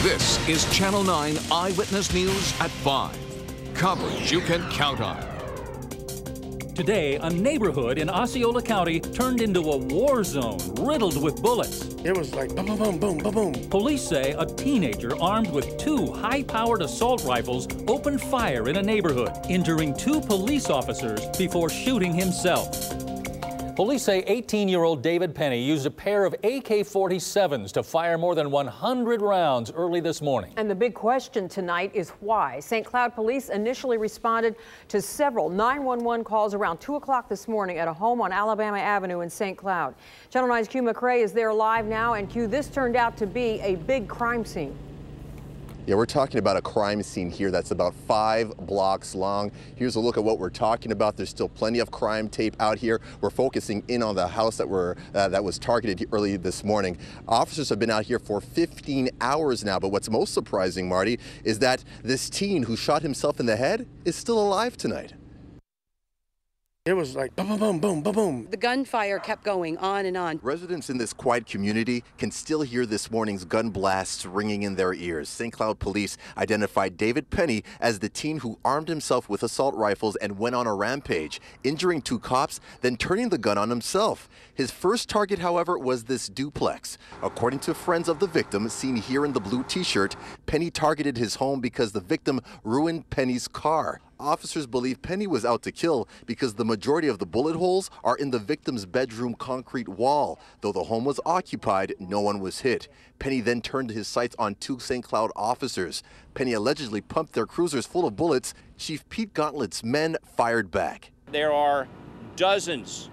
This is Channel 9 Eyewitness News at 5. Coverage you can count on. Today, a neighborhood in Osceola County turned into a war zone riddled with bullets. It was like boom, boom, boom, boom, boom. Police say a teenager armed with 2 high-powered assault rifles opened fire in a neighborhood, injuring 2 police officers before shooting himself. Police say 18-year-old David Penny used a pair of AK-47s to fire more than 100 rounds early this morning. And the big question tonight is why. St. Cloud police initially responded to several 911 calls around 2 o'clock this morning at a home on Alabama Avenue in St. Cloud. Channel 9's Q McCrae is there live now, and Q, this turned out to be a big crime scene. Yeah, we're talking about a crime scene here that's about 5 blocks long. Here's a look at what we're talking about. There's still plenty of crime tape out here. We're focusing in on the house that was targeted early this morning. Officers have been out here for 15 hours now, but what's most surprising, Marty, is that this teen who shot himself in the head is still alive tonight. It was like boom, boom, boom, boom, boom, boom. The gunfire kept going on and on. Residents in this quiet community can still hear this morning's gun blasts ringing in their ears. St. Cloud police identified David Penny as the teen who armed himself with assault rifles and went on a rampage, injuring 2 cops, then turning the gun on himself. His first target, however, was this duplex. According to friends of the victim, seen here in the blue t-shirt, Penny targeted his home because the victim ruined Penny's car. Officers believe Penny was out to kill because the majority of the bullet holes are in the victim's bedroom concrete wall. Though the home was occupied, no one was hit. Penny then turned his sights on 2 St. Cloud officers. Penny allegedly pumped their cruisers full of bullets. Chief Pete Gauntlet's men fired back. There are dozens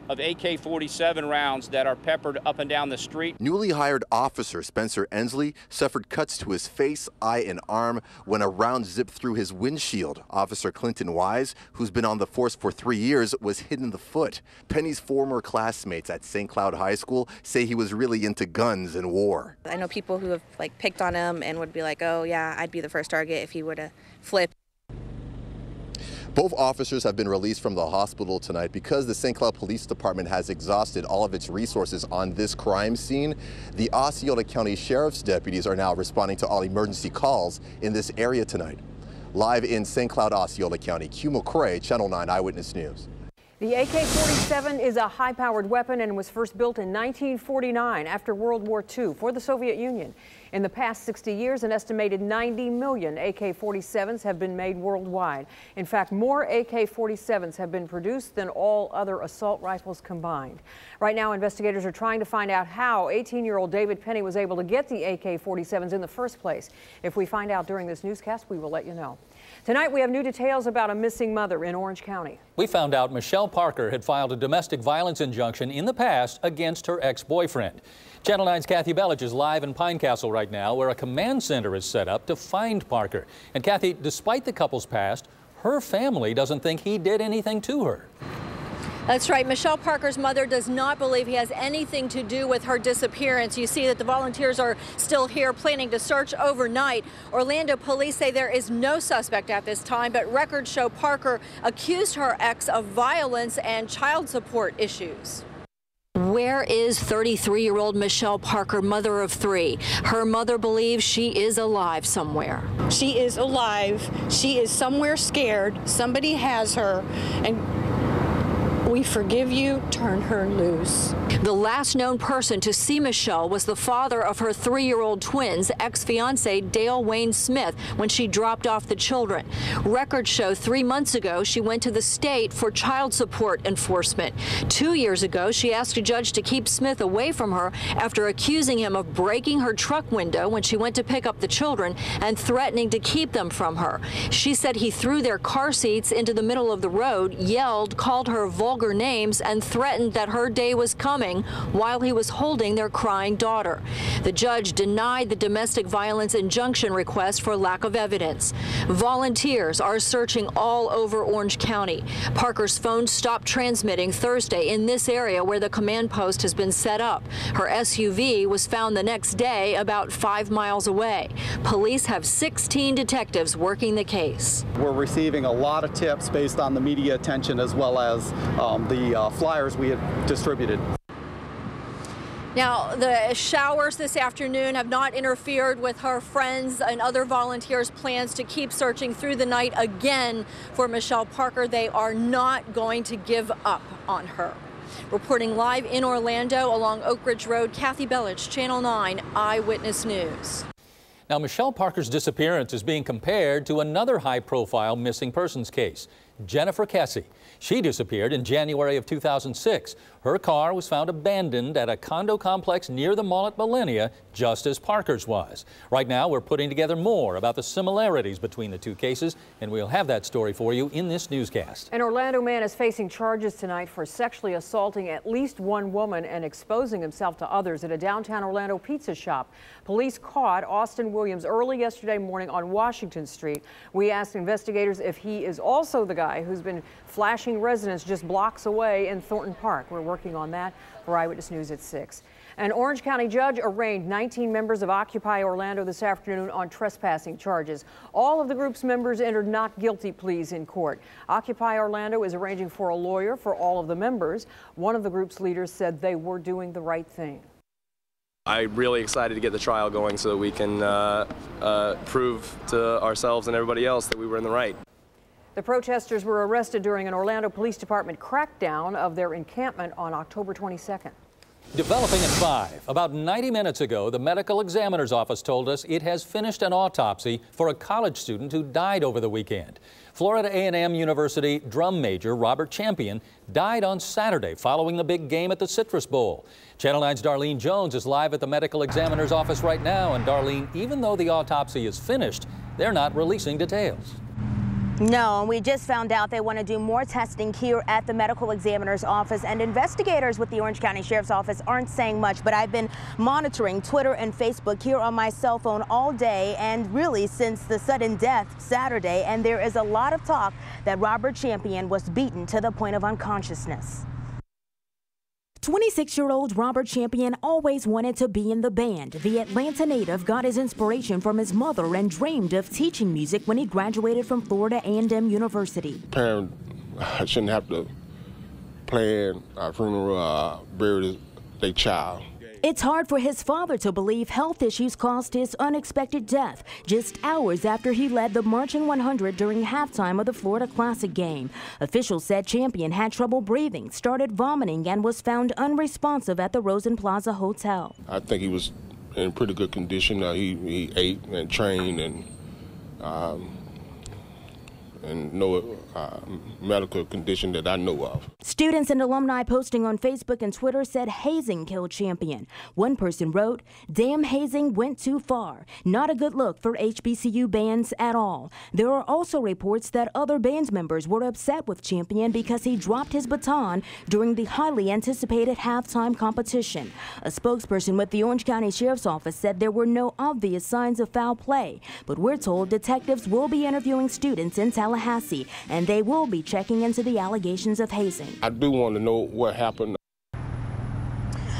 of AK-47 rounds that are peppered up and down the street. Newly hired officer Spencer Ensley suffered cuts to his face, eye, and arm when a round zipped through his windshield. Officer Clinton Wise, who's been on the force for 3 years, was hit in the foot. Penny's former classmates at St. Cloud High School say he was really into guns and war. I know people who have picked on him and would be like, oh yeah, I'd be the first target if he would have flipped. Both officers have been released from the hospital tonight because the St. Cloud Police Department has exhausted all of its resources on this crime scene. The Osceola County Sheriff's deputies are now responding to all emergency calls in this area tonight. Live in St. Cloud, Osceola County, Q McCrae, Channel 9 Eyewitness News. The AK-47 is a high-powered weapon and was first built in 1949 after World War II for the Soviet Union. In the past 60 years, an estimated 90 million AK-47s have been made worldwide. In fact, more AK-47s have been produced than all other assault rifles combined. Right now, investigators are trying to find out how 18-year-old David Penny was able to get the AK-47s in the first place. If we find out during this newscast, we will let you know. Tonight, we have new details about a missing mother in Orange County. We found out Michelle Parker had filed a domestic violence injunction in the past against her ex-boyfriend. Channel 9's Kathy Bellich is live in Pine Castle right now, where a command center is set up to find Parker. And Kathy, despite the couple's past, her family doesn't think he did anything to her. That's right. Michelle Parker's mother does not believe he has anything to do with her disappearance. You see that the volunteers are still here planning to search overnight. Orlando police say there is no suspect at this time, but records show Parker accused her ex of violence and child support issues. Where is 33-year-old Michelle Parker, mother of 3? Her mother believes she is alive somewhere. She is alive. She is somewhere scared. Somebody has her. And we forgive you. Turn her loose. The last known person to see Michelle was the father of her 3-year-old twins, ex-fiance Dale Wayne Smith, when she dropped off the children. Records show 3 months ago she went to the state for child support enforcement. 2 years ago, she asked a judge to keep Smith away from her after accusing him of breaking her truck window when she went to pick up the children and threatening to keep them from her. She said he threw their car seats into the middle of the road, yelled, called her vulgar names, and threatened that her day was coming while he was holding their crying daughter. The judge denied the domestic violence injunction request for lack of evidence. Volunteers are searching all over Orange County. Parker's phone stopped transmitting Thursday in this area where the command post has been set up. Her SUV was found the next day about 5 miles away. Police have 16 detectives working the case. We're receiving a lot of tips based on the media attention as well as the flyers we had distributed. Now, the showers this afternoon have not interfered with her friends and other volunteers' plans to keep searching through the night again for Michelle Parker. They are not going to give up on her. Reporting live in Orlando along Oak Ridge Road, Kathy Bellich, Channel 9 Eyewitness News. Now, Michelle Parker's disappearance is being compared to another high-profile missing persons case, Jennifer Kessie. She disappeared in January of 2006. Her car was found abandoned at a condo complex near the mall at Millennia, just as Parker's was. Right now, we're putting together more about the similarities between the two cases, and we'll have that story for you in this newscast. An Orlando man is facing charges tonight for sexually assaulting at least one woman and exposing himself to others at a downtown Orlando pizza shop. Police caught Austin Williams early yesterday morning on Washington Street. We asked investigators if he is also the guy who's been flashing residents just blocks away in Thornton Park. We're working on that for Eyewitness News at 6. An Orange County judge arraigned 19 members of Occupy Orlando this afternoon on trespassing charges. All of the group's members entered not guilty pleas in court. Occupy Orlando is arranging for a lawyer for all of the members. One of the group's leaders said they were doing the right thing. I'm really excited to get the trial going so that we can prove to ourselves and everybody else that we were in the right. The protesters were arrested during an Orlando Police Department crackdown of their encampment on October 22nd. Developing at 5. About 90 minutes ago, the medical examiner's office told us it has finished an autopsy for a college student who died over the weekend. Florida A&M University drum major Robert Champion died on Saturday following the big game at the Citrus Bowl. Channel 9's Darlene Jones is live at the medical examiner's office right now. And Darlene, even though the autopsy is finished, they're not releasing details. No, and we just found out they want to do more testing here at the medical examiner's office, and investigators with the Orange County Sheriff's Office aren't saying much, but I've been monitoring Twitter and Facebook here on my cell phone all day and really since the sudden death Saturday, and there is a lot of talk that Robert Champion was beaten to the point of unconsciousness. 26-year-old Robert Champion always wanted to be in the band. The Atlanta native got his inspiration from his mother and dreamed of teaching music when he graduated from Florida A&M University. Parents shouldn't have to plan a funeral, bury their child. It's hard for his father to believe health issues caused his unexpected death just hours after he led the Marching 100 during halftime of the Florida Classic game. Officials said Champion had trouble breathing, started vomiting, and was found unresponsive at the Rosen Plaza Hotel. I think he was in pretty good condition. He ate and trained and no medical condition that I know of. Students and alumni posting on Facebook and Twitter said hazing killed Champion. One person wrote, "Damn, hazing went too far. Not a good look for HBCU bands at all." There are also reports that other band members were upset with Champion because he dropped his baton during the highly anticipated halftime competition. A spokesperson with the Orange County Sheriff's Office said there were no obvious signs of foul play, but we're told detectives will be interviewing students in Tallahassee, and they will be checking into the allegations of hazing. I do want to know what happened.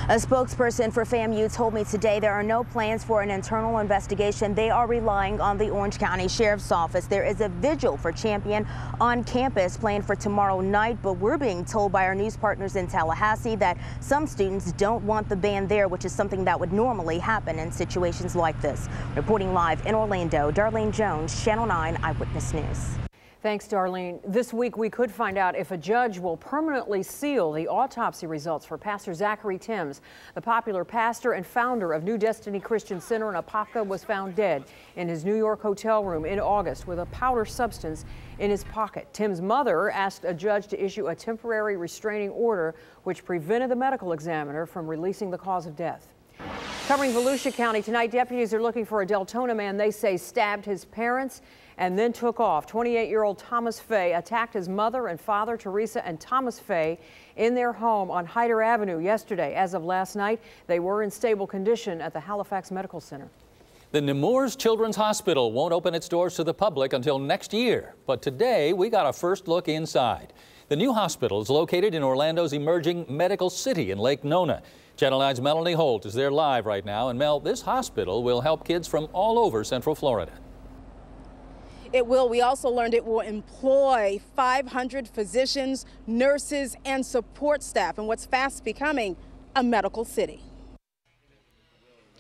A spokesperson for FAMU told me today there are no plans for an internal investigation. They are relying on the Orange County Sheriff's Office. There is a vigil for Champion on campus planned for tomorrow night, but we're being told by our news partners in Tallahassee that some students don't want the band there, which is something that would normally happen in situations like this. Reporting live in Orlando, Darlene Jones, Channel 9 Eyewitness News. Thanks, Darlene. This week, we could find out if a judge will permanently seal the autopsy results for Pastor Zachary Timms. The popular pastor and founder of New Destiny Christian Center in Apopka was found dead in his New York hotel room in August with a powder substance in his pocket. Tim's mother asked a judge to issue a temporary restraining order, which prevented the medical examiner from releasing the cause of death. Covering Volusia County tonight, deputies are looking for a Deltona man they say stabbed his parents and then took off. 28-year-old Thomas Fay attacked his mother and father, Teresa and Thomas Fay, in their home on Hyder Avenue yesterday. As of last night, they were in stable condition at the Halifax Medical Center. The Nemours Children's Hospital won't open its doors to the public until next year. But today, we got a first look inside. The new hospital is located in Orlando's emerging medical city in Lake Nona. Channel 9's Melanie Holt is there live right now. And Mel, this hospital will help kids from all over Central Florida. It will. We also learned it will employ 500 physicians, nurses, and support staff in what's fast becoming a medical city.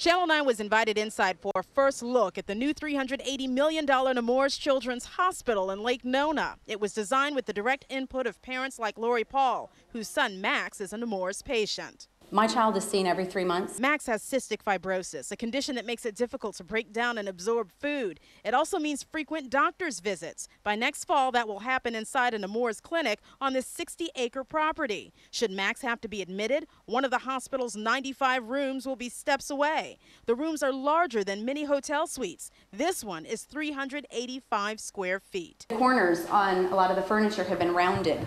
Channel 9 was invited inside for a first look at the new $380 million Nemours Children's Hospital in Lake Nona. It was designed with the direct input of parents like Lori Paul, whose son Max is a Nemours patient. My child is seen every 3 months. Max has cystic fibrosis, a condition that makes it difficult to break down and absorb food. It also means frequent doctor's visits. By next fall, that will happen inside a Nemours clinic on this 60-acre property. Should Max have to be admitted, one of the hospital's 95 rooms will be steps away. The rooms are larger than many hotel suites. This one is 385 square feet. The corners on a lot of the furniture have been rounded.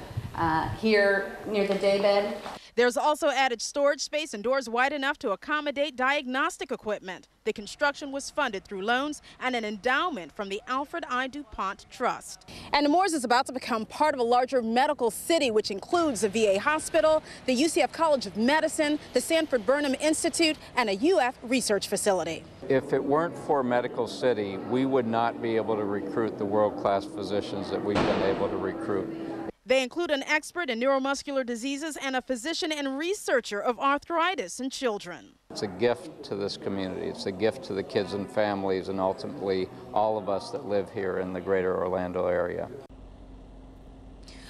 Here near the daybed. There's also added storage space and doors wide enough to accommodate diagnostic equipment. The construction was funded through loans and an endowment from the Alfred I. DuPont Trust. And Nemours is about to become part of a larger medical city, which includes the VA hospital, the UCF College of Medicine, the Sanford Burnham Institute, and a UF research facility. If it weren't for Medical City, we would not be able to recruit the world-class physicians that we've been able to recruit. They include an expert in neuromuscular diseases and a physician and researcher of arthritis in children. It's a gift to this community. It's a gift to the kids and families and ultimately all of us that live here in the greater Orlando area.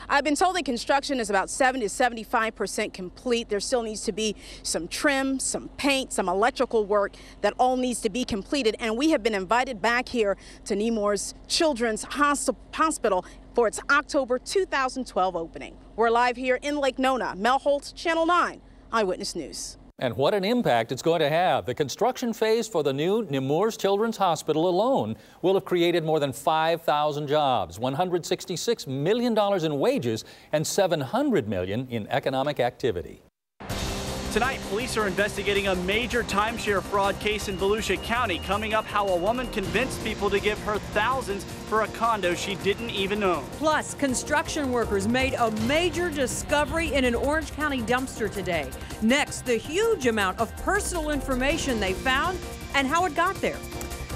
I've been told that construction is about 70 to 75% complete. There still needs to be some trim, some paint, some electrical work that all needs to be completed. And we have been invited back here to Nemours Children's Hospital for its October 2012 opening. We're live here in Lake Nona. Mel Holtz, Channel 9, Eyewitness News. And what an impact it's going to have. The construction phase for the new Nemours Children's Hospital alone will have created more than 5,000 jobs, $166 million in wages, and $700 million in economic activity. Tonight, police are investigating a major timeshare fraud case in Volusia County. Coming up, how a woman convinced people to give her thousands for a condo she didn't even own. Plus, construction workers made a major discovery in an Orange County dumpster today. Next, the huge amount of personal information they found and how it got there.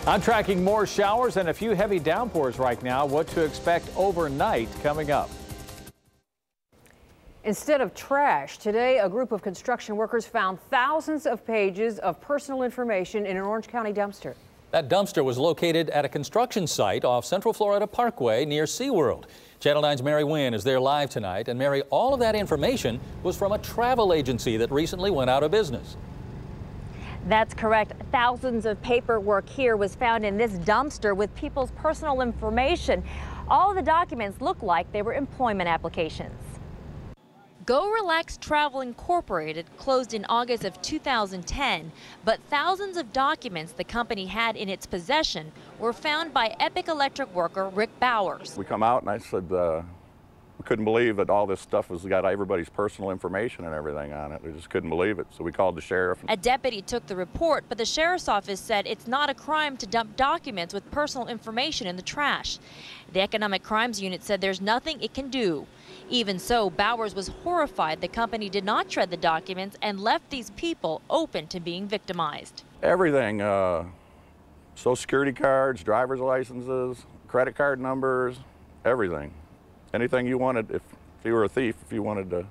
I'm tracking more showers and a few heavy downpours right now. What to expect overnight coming up. Instead of trash, today a group of construction workers found thousands of pages of personal information in an Orange County dumpster. That dumpster was located at a construction site off Central Florida Parkway near SeaWorld. Channel 9's Mary Wynn is there live tonight. And Mary, all of that information was from a travel agency that recently went out of business. That's correct. Thousands of paperwork here was found in this dumpster with people's personal information. All of the documents look like they were employment applications. Go Relax Travel Incorporated closed in August of 2010, but thousands of documents the company had in its possession were found by Epic Electric worker Rick Bowers. We come out and I said, we couldn't believe that all this stuff has got everybody's personal information and everything on it. We just couldn't believe it, so we called the sheriff. A deputy took the report, but the sheriff's office said it's not a crime to dump documents with personal information in the trash. The Economic Crimes Unit said there's nothing it can do. Even so, Bowers was horrified the company did not shred the documents and left these people open to being victimized. Everything, Social Security cards, driver's licenses, credit card numbers, everything. Anything you wanted, if you were a thief, if you wanted to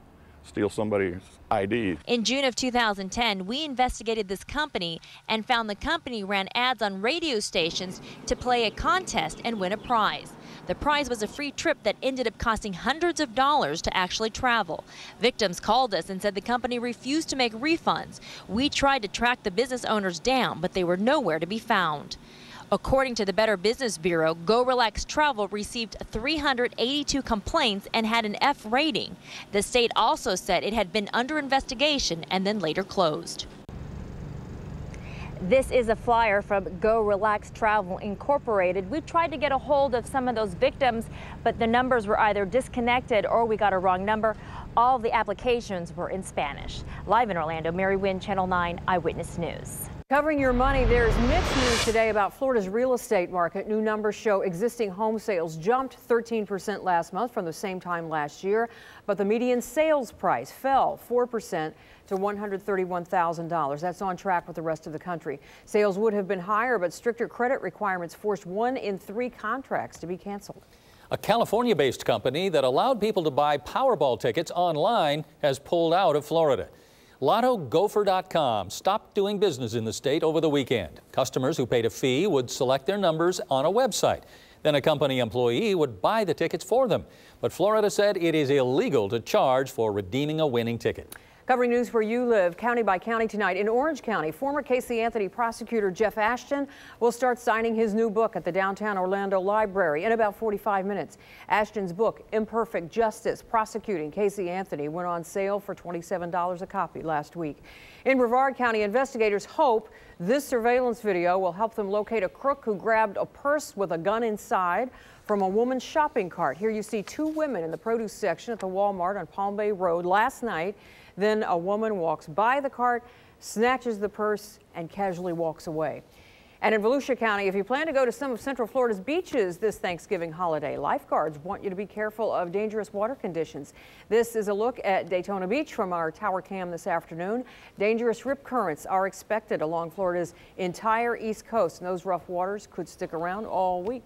steal somebody's ID. In June of 2010, we investigated this company and found the company ran ads on radio stations to play a contest and win a prize. The prize was a free trip that ended up costing hundreds of dollars to actually travel. Victims called us and said the company refused to make refunds. We tried to track the business owners down, but they were nowhere to be found. According to the Better Business Bureau, Go Relax Travel received 382 complaints and had an F rating. The state also said it had been under investigation and then later closed. This is a flyer from Go Relax Travel Incorporated. We tried to get a hold of some of those victims, but the numbers were either disconnected or we got a wrong number. All of the applications were in Spanish. Live in Orlando, Mary Wynn, Channel 9 Eyewitness News. Covering your money, there's mixed news today about Florida's real estate market. New numbers show existing home sales jumped 13% last month from the same time last year, but the median sales price fell 4% to $131,000. That's on track with the rest of the country. Sales would have been higher, but stricter credit requirements forced 1 in 3 contracts to be canceled. A California-based company that allowed people to buy Powerball tickets online has pulled out of Florida. LottoGopher.com stopped doing business in the state over the weekend. Customers who paid a fee would select their numbers on a website. Then a company employee would buy the tickets for them. But Florida said it is illegal to charge for redeeming a winning ticket. Covering news where you live, county by county tonight. In Orange County, former Casey Anthony prosecutor Jeff Ashton will start signing his new book at the downtown Orlando Library in about 45 minutes. Ashton's book, Imperfect Justice, Prosecuting Casey Anthony, went on sale for $27 a copy last week. In Brevard County, investigators hope this surveillance video will help them locate a crook who grabbed a purse with a gun inside from a woman's shopping cart. Here you see two women in the produce section at the Walmart on Palm Bay Road last night. Then a woman walks by the cart, snatches the purse, and casually walks away. And in Volusia County, if you plan to go to some of Central Florida's beaches this Thanksgiving holiday, lifeguards want you to be careful of dangerous water conditions. This is a look at Daytona Beach from our tower cam this afternoon. Dangerous rip currents are expected along Florida's entire east coast, and those rough waters could stick around all week.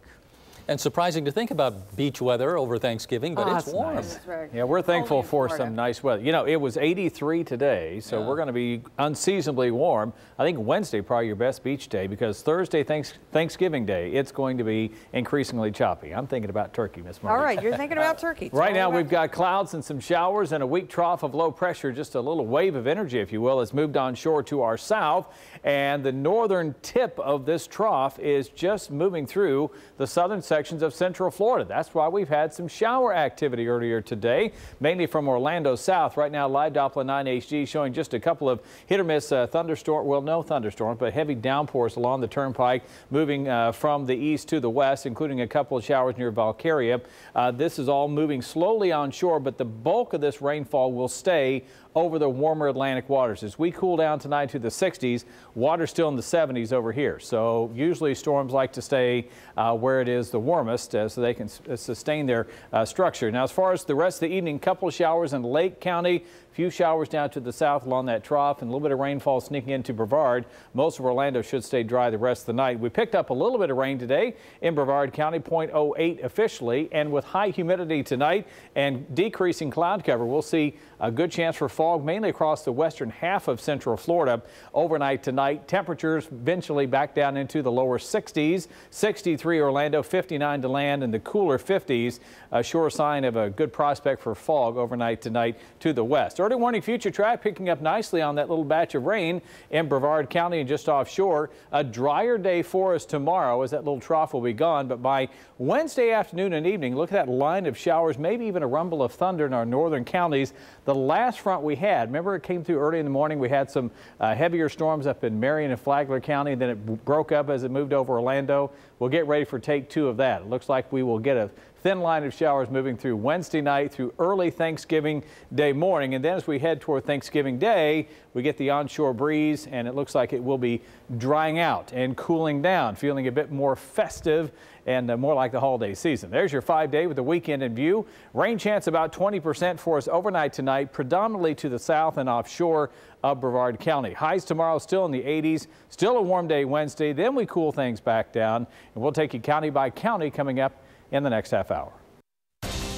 And surprising to think about beach weather over Thanksgiving, but it's warm. Nice. Yeah, we're thankful for some nice weather. You know, it was 83 today, so we're going to be unseasonably warm. I think Wednesday probably your best beach day, because Thursday, Thanksgiving Day, it's going to be increasingly choppy. I'm thinking about turkey, Miss Marty. All right, you're thinking about turkey. Right now we've got clouds and some showers and a weak trough of low pressure. Just a little wave of energy, if you will, has moved on shore to our south, and the northern tip of this trough is just moving through the southern sections of Central Florida. That's why we've had some shower activity earlier today, mainly from Orlando south. Right now, live Doppler 9 HD showing just a couple of hit or miss thunderstorm. Well, no thunderstorms, but heavy downpours along the turnpike, moving from the east to the west, including a couple of showers near Valkyria. This is all moving slowly on shore, but the bulk of this rainfall will stay over the warmer Atlantic waters. As we cool down tonight to the 60s, water's still in the 70s over here. So usually storms like to stay where it is the warmest so they can sustain their structure. Now, as far as the rest of the evening, couple of showers in Lake County, few showers down to the south along that trough, and a little bit of rainfall sneaking into Brevard. Most of Orlando should stay dry the rest of the night. We picked up a little bit of rain today in Brevard County, 0.08 officially, and with high humidity tonight and decreasing cloud cover, we'll see a good chance for fog mainly across the western half of Central Florida overnight tonight. Temperatures eventually back down into the lower 60s, 63 Orlando, 59 to land, and the cooler 50s. A sure sign of a good prospect for fog overnight tonight to the west. Early warning future track picking up nicely on that little batch of rain in Brevard County and just offshore. A drier day for us tomorrow as that little trough will be gone, but by Wednesday afternoon and evening, look at that line of showers, maybe even a rumble of thunder in our northern counties. The last front we had, remember it came through early in the morning, we had some heavier storms up in Marion and Flagler County, then it broke up as it moved over Orlando. We'll get ready for take two of that. It looks like we will get a thin line of showers moving through Wednesday night through early Thanksgiving Day morning. And then as we head toward Thanksgiving Day, we get the onshore breeze, and it looks like it will be drying out and cooling down, feeling a bit more festive and more like the holiday season. There's your 5-day with the weekend in view. Rain chance about 20% for us overnight tonight, predominantly to the south and offshore of Brevard County. Highs tomorrow still in the 80s, still a warm day Wednesday. Then we cool things back down, and we'll take you county by county coming up in the next half hour.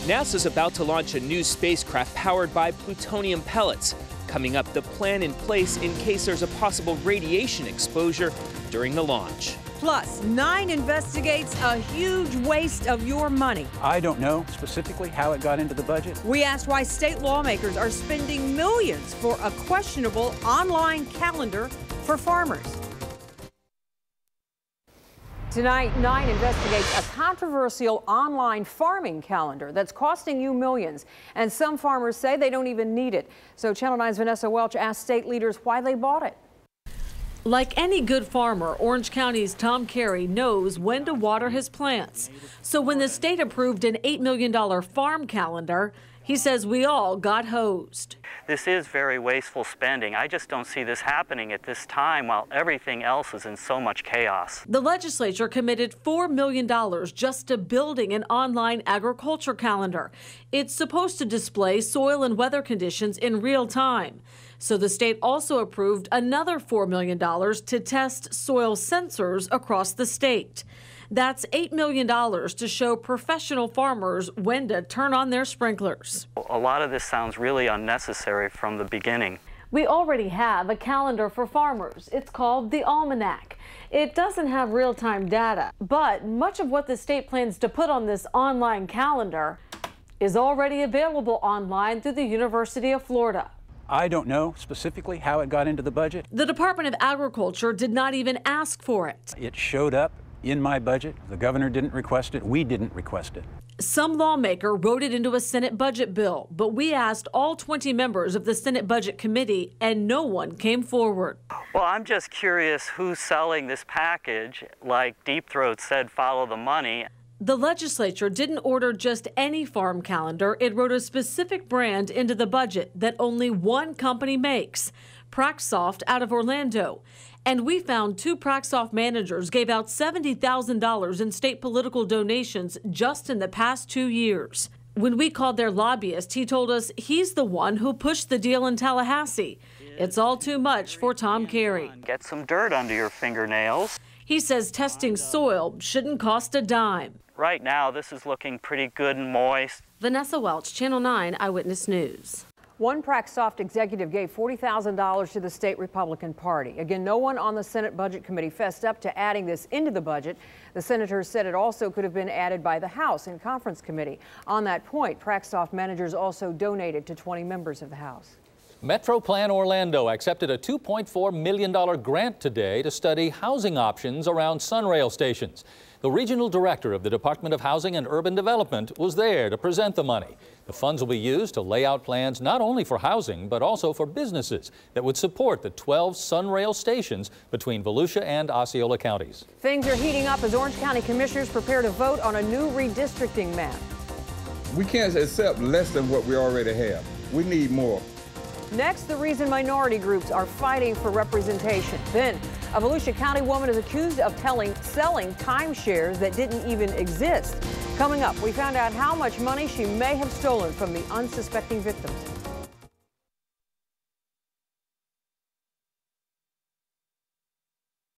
NASA's about to launch a new spacecraft powered by plutonium pellets. Coming up, the plan in place in case there's a possible radiation exposure during the launch. Plus, 9 investigates a huge waste of your money. I don't know specifically how it got into the budget. We asked why state lawmakers are spending millions for a questionable online calendar for farmers. Tonight, 9 investigates a controversial online farming calendar that's costing you millions. And some farmers say they don't even need it. So Channel 9's Vanessa Welch asked state leaders why they bought it. Like any good farmer, Orange County's Tom Carey knows when to water his plants. So when the state approved an $8 million farm calendar, he says we all got hosed. This is very wasteful spending. I just don't see this happening at this time while everything else is in so much chaos. The legislature committed $4 million just to building an online agriculture calendar. It's supposed to display soil and weather conditions in real time. So the state also approved another $4 million to test soil sensors across the state. That's $8 million to show professional farmers when to turn on their sprinklers. A lot of this sounds really unnecessary from the beginning. We already have a calendar for farmers. It's called the Almanac. It doesn't have real-time data, but much of what the state plans to put on this online calendar is already available online through the University of Florida. I don't know specifically how it got into the budget. The Department of Agriculture did not even ask for it. It showed up in my budget. The governor didn't request it. We didn't request it. Some lawmaker wrote it into a Senate budget bill, but we asked all 20 members of the Senate Budget Committee, and no one came forward. Well, I'm just curious who's selling this package. Like Deep Throat said, follow the money. The legislature didn't order just any farm calendar. It wrote a specific brand into the budget that only one company makes, Praxsoft out of Orlando. And we found 2 Praxsoft managers gave out $70,000 in state political donations just in the past 2 years. When we called their lobbyist, he told us he's the one who pushed the deal in Tallahassee. It's all too much for Tom Carey. Get some dirt under your fingernails. He says testing soil shouldn't cost a dime. Right now, this is looking pretty good and moist. Vanessa Welch, Channel 9 Eyewitness News. One Praxsoft executive gave $40,000 to the state Republican Party. Again, no one on the Senate Budget Committee fessed up to adding this into the budget. The senators said it also could have been added by the House in Conference Committee. On that point, Praxsoft managers also donated to 20 members of the House. Metro Plan Orlando accepted a $2.4 million grant today to study housing options around Sunrail stations. The regional director of the Department of Housing and Urban Development was there to present the money. The funds will be used to lay out plans not only for housing, but also for businesses that would support the 12 Sunrail stations between Volusia and Osceola counties. Things are heating up as Orange County commissioners prepare to vote on a new redistricting map. We can't accept less than what we already have. We need more. Next, the reason minority groups are fighting for representation. Then, a Volusia County woman is accused of selling timeshares that didn't even exist. Coming up, we found out how much money she may have stolen from the unsuspecting victims.